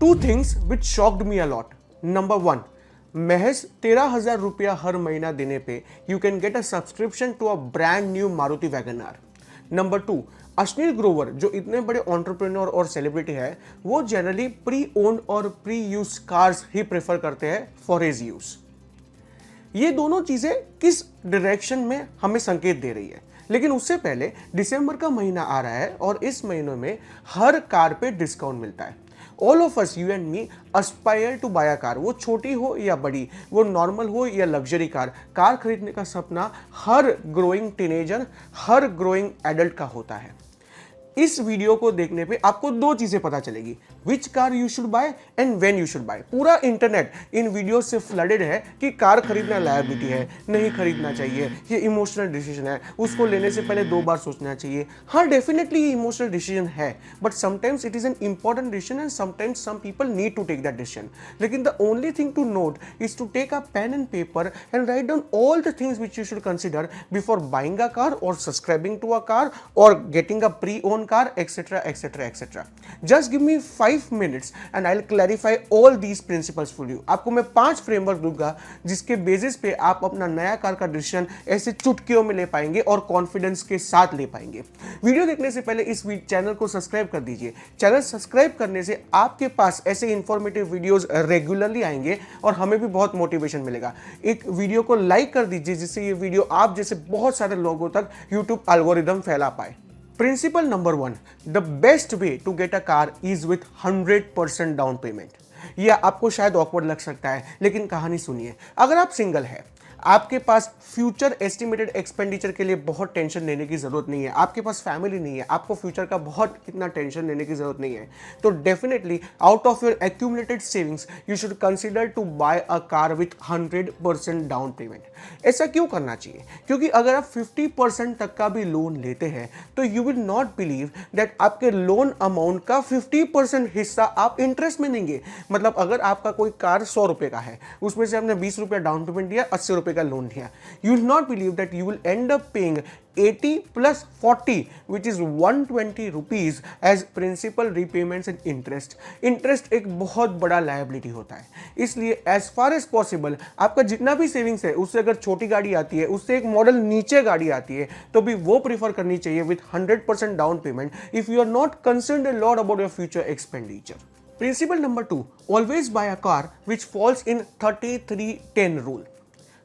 To things which shocked me a lot. Number one, महज 13,000 रुपया हर महीना देने पे you can get a subscription to a brand new Maruti WagonR. Number two, Ashneer Grover जो इतने बड़े एंटरप्रेन्योर और सेलिब्रिटी है, वो जनरली प्री ओन्ड और प्री यूज कार्स ही प्रेफर करते हैं फॉर हिज यूज। ये दोनों चीजें किस डायरेक्शन में हमें संकेत दे रही है? लेकिन उससे पहले दिसंबर का महीना आ रहा है और इस महीने में हर कार पे डिस्काउंट मिलता है। All of us, you and me, aspire to buy a car. वो छोटी हो या बड़ी, वो नॉर्मल हो या लग्जरी कार खरीदने का सपना हर ग्रोइंग टीनेजर, हर ग्रोइंग एडल्ट का होता है। इस वीडियो को देखने पे आपको दो चीजें पता चलेगी, which car you should buy and when you should buy. पूरा इंटरनेट इन वीडियो से फ्लडेड है कि कार खरीदना लायबिलिटी है, नहीं खरीदना चाहिए, ये इमोशनल डिसीजन है, उसको लेने से पहले 2 बार सोचना चाहिए। हाँ, डेफिनेटली ये इमोशनल डिसीजन है, but sometimes it is an important decision and sometimes some people need to take that decision. लेकिन the only thing to note is to take a pen and paper and write down all the things which you should consider before buying a car और subscribing to a car और getting a pre own car, etc, etc, etc. Just give me 5 minutes and I'll clarify all these principles for you. आपको मैं 5 framework दूंगा जिसके basis पे आप अपना नया कार का डिसीजन ऐसे चुटकियों में ले पाएंगे और कॉन्फिडेंस के साथ ले पाएंगे। वीडियो देखने से पहले इस चैनल को सब्सक्राइब कर दीजिए। चैनल सब्सक्राइब करने से आपके पास ऐसे इंफॉर्मेटिव वीडियोस रेगुलरली आएंगे और हमें भी बहुत मोटिवेशन मिलेगा। एक वीडियो को लाइक कर दीजिए जिससे ये वीडियो आप जैसे बहुत सारे लोगों तक यूट्यूब एल्गोरिदम फैला पाए। Principle number 1, the best way to get a car is with 100% down payment. यह आपको शायद ऑकवर्ड लग सकता है, लेकिन कहानी सुनिए। अगर आप सिंगल है, आपके पास फ्यूचर एस्टिमेटेड एक्सपेंडिचर के लिए बहुत टेंशन लेने की जरूरत नहीं है, आपके पास फैमिली नहीं है, आपको फ्यूचर का बहुत इतना टेंशन लेने की जरूरत नहीं है, तो definitely out of your accumulated savings you should consider to buy a car with 100% down payment. ऐसा क्यों करना चाहिए? क्योंकि अगर आप 50% तक का भी लोन लेते हैं तो you will not believe that आपके लोन अमाउंट का 50% हिस्सा आप इंटरेस्ट में देंगे। मतलब अगर आपका कोई कार 100 रुपए का है, उसमें से आपने 20 रुपया डाउन पेमेंट दिया, 80 रुपए का लोन लिया, you will not believe that you will end up paying 80 plus 40 which is 120 rupees as principal repayments and interest। Interest एक बहुत बड़ा लायबिलिटी होता है, इसलिए एज फार एज पॉसिबल आपका जितना भी सेविंग्स है उससे अगर छोटी गाड़ी आती है, उससे एक मॉडल नीचे गाड़ी आती है, तो भी वो प्रीफर करनी चाहिए with 100% down payment if you are not concerned a lot about your future expenditure. Principle number 2, always buy a car which falls in 33-10 rule.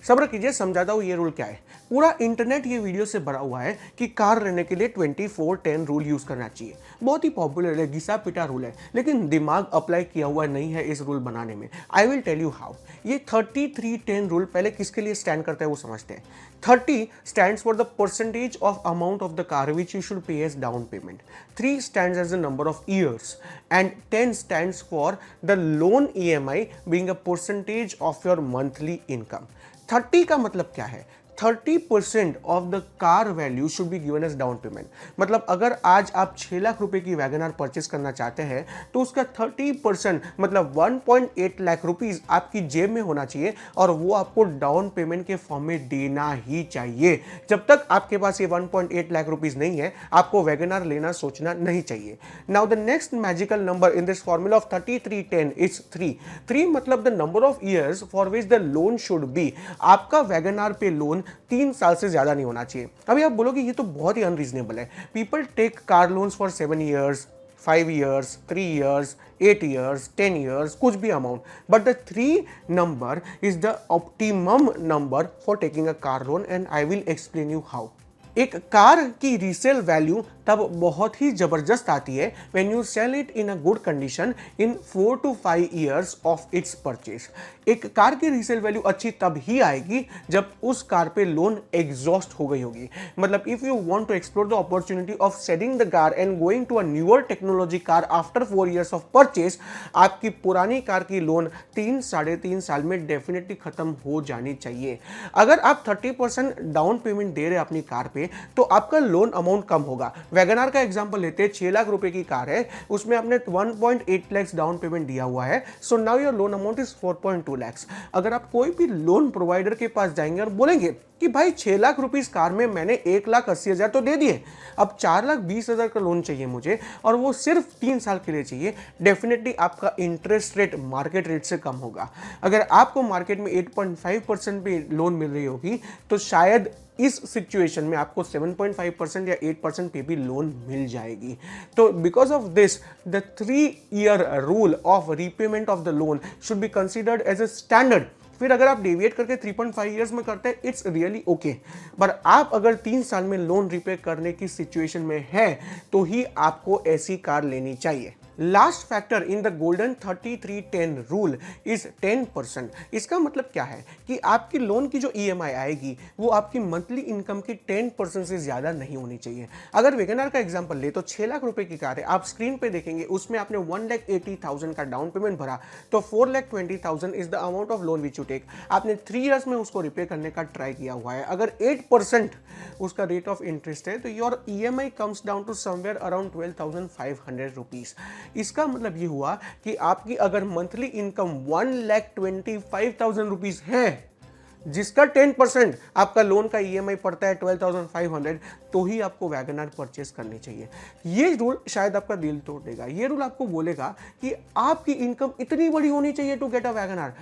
सब्र कीजिए, समझाता हूँ ये रूल क्या है। पूरा इंटरनेट ये वीडियो से भरा हुआ है कि कार लेने के लिए 24-10 रूल यूज करना चाहिए। बहुत ही पॉपुलर है, घिसा पिटा रूल है, लेकिन दिमाग अप्लाई किया हुआ नहीं है इस रूल बनाने में। I will tell you how. ये 33-10 रूल पहले किसके लिए स्टैंड करता है वो समझते हैं। 30 stands for the percentage of amount of the car which you should pay as down payment. 3 stands as the number of years and 10 stands for the loan EMI being a percentage of your monthly income. 30 का मतलब क्या है? 30% of the car value should be given as down payment. मतलब अगर आज आप 6 लाख रुपए की वैगनआर परचेस करना चाहते हैं तो उसका 30% मतलब 1.8 लाख रुपीस आपकी जेब में होना चाहिए और वो आपको डाउन पेमेंट के फॉर्म में देना ही चाहिए। जब तक आपके पास ये 1.8 लाख रुपीस नहीं है, आपको वैगनआर लेना सोचना नहीं चाहिए। Now the next magical number in this formula of 33-10 is 3। 3 मतलब the number of years for which the loan should B. आपका वैगनआर पे लोन 3 साल से ज्यादा नहीं होना चाहिए। अभी आप बोलोगे ये तो बहुत ही अनरीजनेबल है। People take car loans for 7 years, 5 years, 3 years, 8 years, 10 years, कुछ भी अमाउंट, but the 3 number is the optimum number for taking a car loan and I will explain you how. एक कार की रीसेल वैल्यू तब बहुत ही जबरदस्त आती है when you sell it in a good condition in 4 to 5 years of its purchase. एक car की रीसेल वैल्यू अच्छी तब ही आएगी जब उस कार पे लोन एग्जॉस्ट हो गई होगी। मतलब if you want to explore the opportunity of selling the car and going to a newer technology car after 4 years of purchase, आपकी पुरानी कार की लोन 3-3.5 साल में डेफिनेटली खत्म हो जानी चाहिए। अगर आप 30% डाउन पेमेंट दे रहे हैं अपनी कार पे पे तो आपका लोन अमाउंट कम होगा। वैगनार का एग्जांपल लेते हैं, 6 लाख रुपए की कार है, उसमें आपने 1.8 लाख डाउन पेमेंट दिया हुआ है, so now your loan amount is 4.2 lakh. अगर आप कोई भी लोन प्रोवाइडर के पास जाएंगे और बोलेंगे कि भाई 6 लाख रुपीस कार में मैंने 1,80,000 तो दे दिए, अब 4,20,000 का लोन चाहिए मुझे और वो सिर्फ 3 साल के लिए चाहिए, डेफिनेटली आपका इंटरेस्ट रेट मार्केट रेट से कम होगा। अगर आपको मार्केट में 8.5% पे लोन मिल रही होगी तो शायद इस सिचुएशन में आपको 7.5% या 8% पे भी लोन मिल जाएगी। तो because of this the 3-year rule of repayment of the loan should be considered as a standard. फिर अगर आप डेविएट करके 3.5 इयर्स में करते हैं, इट्स रियली ओके, पर आप अगर 3 साल में लोन रिपे करने की सिचुएशन में है तो ही आपको ऐसी कार लेनी चाहिए। Last factor in the golden 33-10 rule is 10%। इसका मतलब क्या है कि आपकी लोन की जो ईएमआई आएगी वो आपकी मंथली इनकम की 10% से ज्यादा नहीं होनी चाहिए। अगर वेगनआर का एग्जांपल ले तो 6 लाख रुपए की कार है, आप स्क्रीन पे देखेंगे उसमें आपने 1,80,000 का डाउन पेमेंट भरा तो 4,20,000 is the amount of loan which you take. आपने 3 इयर्स में उसको रिपे करने का ट्राई किया हुआ है, अगर 8% उसका रेट ऑफ इंटरेस्ट है तो your EMI comes down to somewhere around 12,500 rupees. इसका मतलब ये हुआ कि आपकी अगर मंथली इनकम 1,25,000 रुपीज है, जिसका 10% आपका लोन का ईएमआई पड़ता है 12,500, तो ही आपको वैगनआर परचेस करनी चाहिए। ये रूल शायद आपका दिल तोड़ देगा। ये रूल आपको बोलेगा कि आपकी इनकम इतनी बड़ी होनी चाहिए to get a WagonR.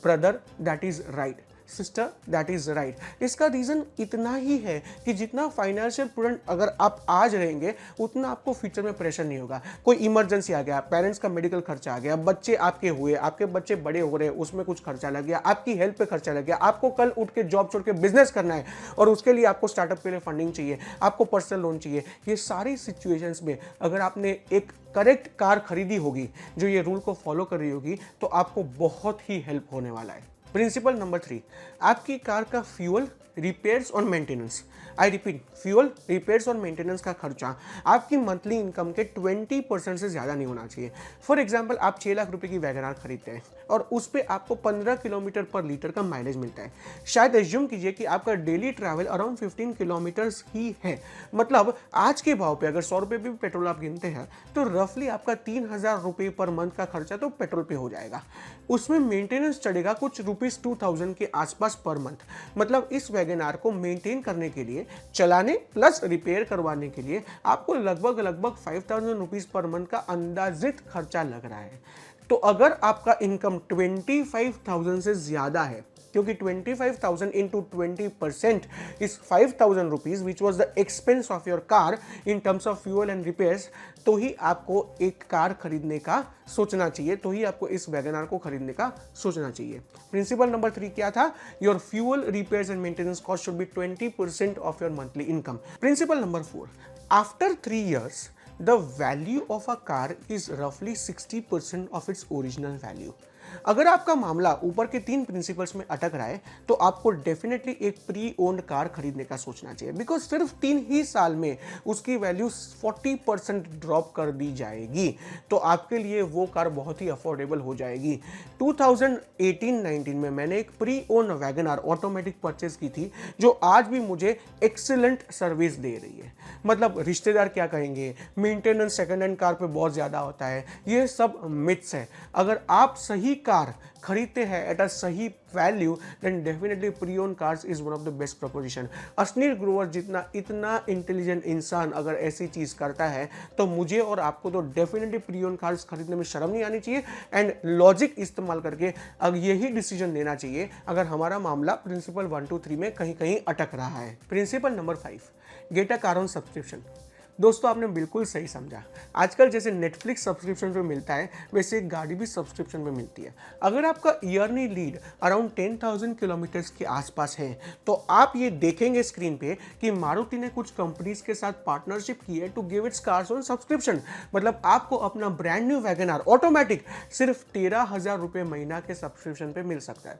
Brother, that is right, sister that is right. इसका रीजन इतना ही है कि जितना फाइनेंशियल प्रूडेंट अगर आप आज रहेंगे उतना आपको फ्यूचर में प्रेशर नहीं होगा। कोई इमरजेंसी आ गया, पेरेंट्स का मेडिकल खर्चा आ गया, बच्चे आपके हुए, आपके बच्चे बड़े हो रहे हैं, उसमें कुछ खर्चा लग गया, आपकी हेल्थ पे खर्चा लग गया, आपको कल उठ के जॉब छोड़ के बिजनेस करना है और उसके लिए आपको स्टार्टअप के लिए फंडिंग चाहिए, आपको पर्सनल लोन चाहिए। ये सारी सिचुएशंस में अगर आपने एक करेक्ट कार खरीदी होगी जो ये रूल को फॉलो कर रही होगी तो आपको बहुत ही हेल्प होने वाला है। प्रिंसिपल नंबर 3, आपकी कार का फ्यूल, रिपेयर्स और maintenance. I repeat, fuel, repairs और मेंटेनेंस का खर्चा आपकी मंथली इनकम के 20% से ज़्यादा नहीं होना चाहिए। फॉर एग्जांपल, आप 6 लाख रुपए की वैगनआर खरीदते हैं और उस पर आपको 15 किलोमीटर पर लीटर का माइलेज मिलता है। शायद एज्यूम कीजिए कि आपका डेली ट्रैवल अराउंड 15 किलोमीटर्स ही है, मतलब आज के भाव पे अगर 100 रुपये भी पेट्रोल आप गिनते हैं तो रफली आपका 3,000 रुपये पर मंथ का खर्चा तो पेट्रोल पे हो जाएगा। उसमें मेंटेनेंस चढ़ेगा कुछ ₹2,000 के आसपास पर मंथ। मतलब इस वैगनआर को मेंटेन करने के लिए, चलाने प्लस रिपेयर करवाने के लिए आपको लगभग 5,000 रुपीज पर मंथ का अंदाजित खर्चा लग रहा है। तो अगर आपका इनकम 25,000 से ज्यादा है, क्योंकि 25,000 into 20% is 5,000 rupees which was the expense of your car in terms of fuel and repairs, तो ही आपको एक कार खरीदने का सोचना चाहिए, तो ही आपको इस वैगनआर को खरीदने का सोचना चाहिए। प्रिंसिपल नंबर 3 क्या था? Your fuel, repairs and maintenance cost should be 20% of your monthly income. Principle number 4, after 3 years the value of a car is roughly 60% of its original value। अगर आपका मामला ऊपर के 3 प्रिंसिपल्स में अटक रहा है तो आपको डेफिनेटली एक प्री ओन्ड कार खरीदने का सोचना चाहिए, बिकॉज सिर्फ 3 ही साल में उसकी वैल्यू 40% ड्रॉप कर दी जाएगी, तो आपके लिए वो कार बहुत ही अफोर्डेबल हो जाएगी। 2018-19 में मैंने एक pre owned WagonR automatic purchase की थी जो आज भी मुझे एक्सीलेंट सर्विस दे रही है। मतलब रिश्तेदार क्या कहेंगे, मेंटेनेंस सेकंड हैंड कार पे बहुत ज़्यादा होता है, ये सब मिथ्स है। अगर आप सही कार खरीदते हैं एट अ सही value then definitely pre owned cars is one of the best proposition. Ashneer Grover जितना इतना इंटेलिजेंट इंसान अगर ऐसी चीज़ करता है तो मुझे और आपको तो डेफिनेटली प्री ओन्ड कार्स खरीदने में शर्म नहीं आनी चाहिए एंड लॉजिक इस्तेमाल करके अब यही डिसीजन लेना चाहिए अगर हमारा मामला प्रिंसिपल 1 2 3 में कहीं कहीं अटक रहा है। Principle number 5, gate a car on subscription. दोस्तों, आपने बिल्कुल सही समझा। आजकल जैसे नेटफ्लिक्स सब्सक्रिप्शन पे मिलता है वैसे एक गाड़ी भी सब्सक्रिप्शन पे मिलती है। अगर आपका ईयरली लीड अराउंड 10,000 किलोमीटर्स के आसपास है तो आप ये देखेंगे स्क्रीन पे कि मारुति ने कुछ कंपनीज के साथ पार्टनरशिप की है to give its cars on subscription. मतलब आपको अपना ब्रांड न्यू वैगनआर ऑटोमेटिक सिर्फ 13,000 रुपये महीना के सब्सक्रिप्शन पे मिल सकता है।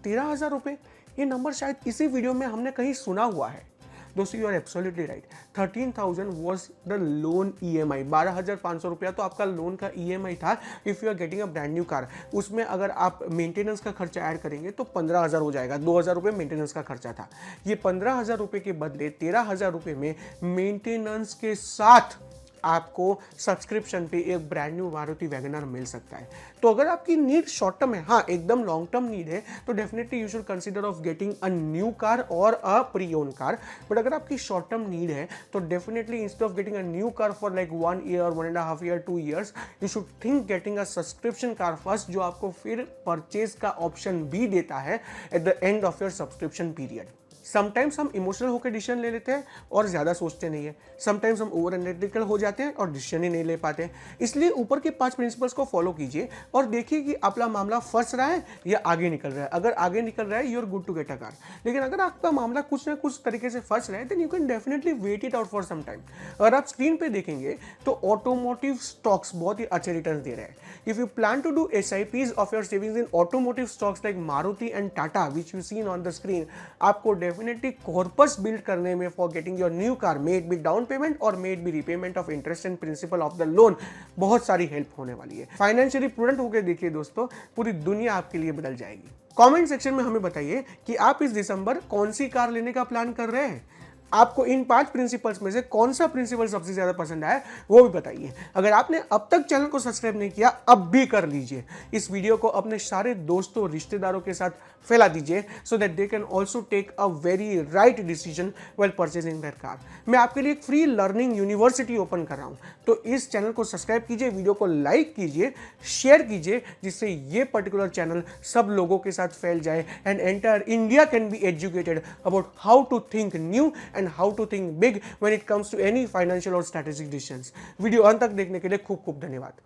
13,000 रुपये, ये नंबर शायद इसी वीडियो में हमने कहीं सुना हुआ है। दोस्तों you are absolutely right, 13,000 was the loan EMI, 12,500 रुपया तो आपका लोन का EMI था if you are getting a brand new car. उसमें अगर आप मेंटेनेंस का खर्चा ऐड करेंगे तो 15,000 हो जाएगा, 2,000 रुपये मेंटेनेंस का खर्चा था। ये 15,000 रुपये के बदले 13,000 रुपये में मेंटेनेंस के साथ आपको सब्सक्रिप्शन पे एक ब्रांड न्यू मारुति वैगनर मिल सकता है। तो अगर आपकी नीड शॉर्ट टर्म है, हाँ एकदम लॉन्ग टर्म नीड है, तो definitely you should consider of getting a new car और a pre own car. But अगर आपकी शॉर्ट टर्म नीड है तो definitely instead of getting a new car for like 1 year, 1.5 year, 2 years, you should think getting a subscription car first, जो आपको फिर purchase का option भी देता है at the end of your subscription period. Sometimes हम इमोशनल होकर decision ले लेते हैं और ज़्यादा सोचते नहीं है, समटाइम्स हम ओवर एनालिटिकल हो जाते हैं और डिसीजन ही नहीं ले पाते। इसलिए ऊपर के 5 प्रिंसिपल्स को फॉलो कीजिए और देखिए कि आपका मामला फंस रहा है या आगे निकल रहा है। अगर आगे निकल रहा है you are good to get a car, लेकिन अगर आपका मामला कुछ ना कुछ तरीके से फंस रहा है then you can definitely wait it out for some time. अगर आप स्क्रीन पे देखेंगे तो ऑटोमोटिव स्टॉक्स बहुत ही अच्छे रिटर्न दे रहे हैं। If you plan to do SIPs of your savings in automotive stocks like Maruti and Tata which you seen on the screen, आपको डेफिनेटली कॉर्पस बिल्ड करने में for getting your new car, made be down payment और made be repayment of interest and principal of the loan, बहुत सारी help होने वाली है। Financially prudent होकर देखिए दोस्तों, पूरी दुनिया आपके लिए बदल जाएगी। कमेंट सेक्शन में हमें बताइए कि आप इस दिसंबर कौन सी कार लेने का प्लान कर रहे हैं। आपको इन 5 प्रिंसिपल्स में से कौन सा प्रिंसिपल सबसे ज्यादा पसंद आया वो भी बताइए। अगर आपने अब तक चैनल को सब्सक्राइब नहीं किया अब भी कर लीजिए। इस वीडियो को अपने सारे दोस्तों रिश्तेदारों के साथ फैला दीजिए so that they can also take a very right decision while purchasing that car. मैं आपके लिए एक फ्री लर्निंग यूनिवर्सिटी ओपन कर रहा हूं, तो इस चैनल को सब्सक्राइब कीजिए, वीडियो को लाइक कीजिए, शेयर कीजिए, जिससे ये पर्टिकुलर चैनल सब लोगों के साथ फैल जाए and entire India can be educated about how to think new and how to think big when it comes to any financial or strategic decisions। Video अंत तक देखने के लिए खूब खूब धन्यवाद।